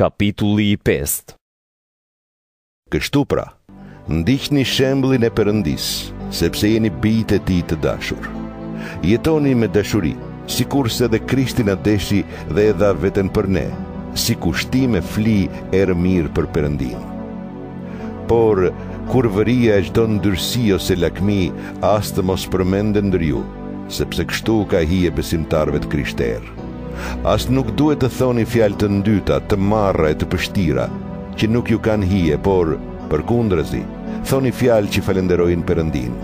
Kapitulli 5. Kështu pra, ndiqni shembullin e Perëndis, sepse jeni bijtë e Tij të dashur. Jetoni me dashuri, sikurse edhe Krishti na deshi dhe e dha veten për ne, si kushtim e fli erë mirë për Perëndin. Por kur vëria e çdo ndyrësi ose lakmi, as të mos përmenden ndër ju, sepse kështu ka hije besimtarëve të krishterë. As nuk duhet të thoni fjalë të ndyta, të marra e të pështira, që nuk ju kanë hije, por përkundrazi, thoni fjalë që falenderojnë Perëndin.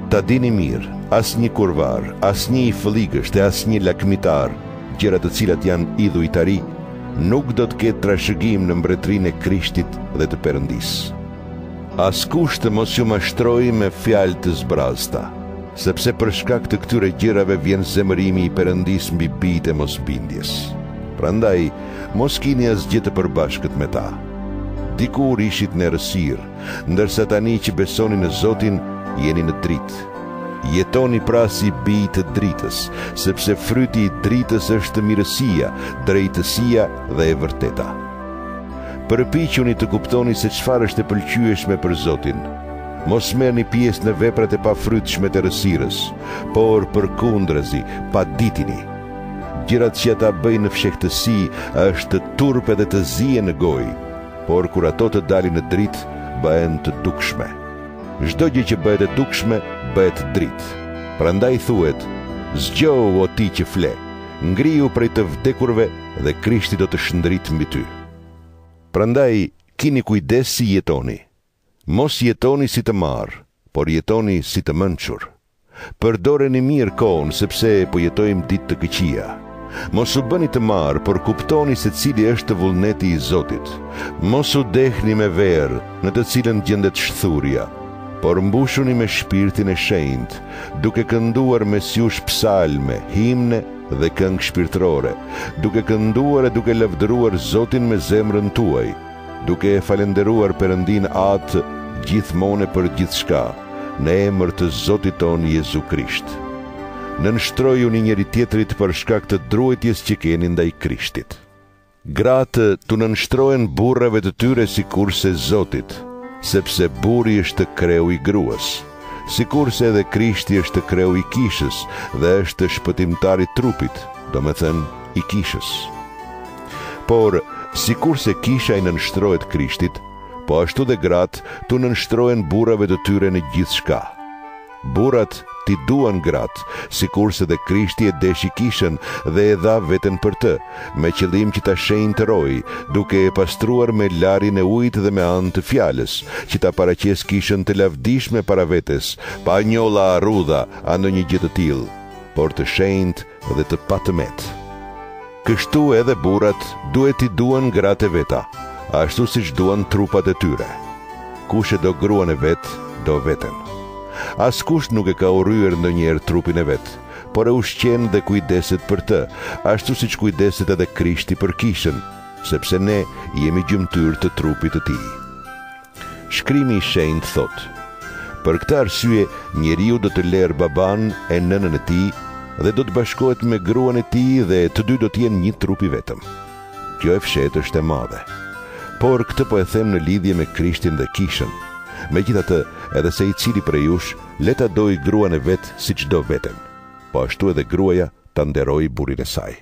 Ta dini mirë, asnjë kurvar, asnjë i fëlligësht e asnjë lakmitar, gjëra të cilat janë idhujtari, nuk do të ketë trashëgim në mbretërinë e Krishtit dhe të Perëndis. Askush të mos ju mashtrojë me fjalë të zbrazta, sepse për shkak të këtyre gjërave vjen zemërimi i Perëndis mbi bijtë e mosbindjes. Prandaj, mos kini asgjë të përbashkët me ta. Dikur ishit në errësirë, ndërsa tani që besoni në Zotin, jeni në dritë. Jetoni pra si bijtë të dritës, sepse fryti i dritës është mirësia, drejtësia dhe e vërteta. Përpiquni të kuptoni se çfarë është e pëlqyeshme për Zotin. Mos merrni pjesë në veprat e pafrytshme të errësirës, por përkundrazi, paditini. Gjërat që ata bëjnë në fshehtësi është të turpe dhe të zije në gojë, por kur ato të dalin në dritë, bëhen të dukshme. Çdo gjë që bëhet e dukshme, bëhet dritë. Prandaj thuhet: zgjohu o ti që fle, ngrihu prej të vdekurve dhe Krishti do të shndrit mbi ty. Prandaj kini kujdes si jetoni. Mos jetoni si të marrë, por jetoni si të mençur. Përdoreni mirë kohën, sepse po jetojmë ditë të këqija. Mos u bëni të marrë, por kuptoni se cili është vullneti i Zotit. Mos u dehni me verë, në të cilën gjendet shthurja, por mbushuni me shpirtin e shenjtë, duke kënduar mes jush psalme, himne dhe këngë shpirtërore, duke kënduar e duke lavdëruar Zotin me zemrën tuaj, duke e falenderuar Perëndin atë gjithmonë për gjithçka, në emër të Zotit ton Jezu Krisht. Nënshtrojuni njëri tjetrit për shkak të druajtjes që keni ndaj Krishtit. Gratë të nënshtrohen burrave të tyre sikurse Zotit, sepse burri është kreu i gruas, sikurse edhe Krishti është kreu i kishës dhe është shpëtimtari i trupit, domethënë i kishës. Por sikurse kisha i nënshtrohet Krishtit, po ashtu dhe gratë të nënshtrohen burrave të tyre në gjithçka. Burrat ti duan gratë, sikurse dhe Krishti e deshi kishën dhe e dha veten për të, me qëllim që ta shenjtërojë, duke e pastruar me larjen e ujit dhe me anë të fjalës, që ta paraqes kishën të lavdishme para vetes, pa njolla arrudha a ndonjë gjë të tillë, por të shenjtë dhe të patëmet. Kështu edhe burrat duhet i duan gratë e veta, ashtu siç duan trupat e tyre. Kush e do gruan e vet, do veten. Askush nuk e ka urryer ndonjëherë trupin e vet, por e ushqen dhe kujdeset për të, ashtu siç kujdeset edhe Krishti për kishën, sepse ne jemi gjymtyr të trupit të tij. Shkrimi i shenjtë thotë: për këtë arsye njeriu do të lërë baban e nënën e tij dhe do të bashkohet me gruan e tij dhe të dy do të jenë një trup i vetëm. Kjo e fshehtë është e madhe. Por këtë po e them në lidhje me Krishtin dhe kishën. Megjithatë, edhe se i cili prej jush le ta dojë gruan e vet siç do veten, po ashtu edhe gruaja ta nderojë burrin e saj.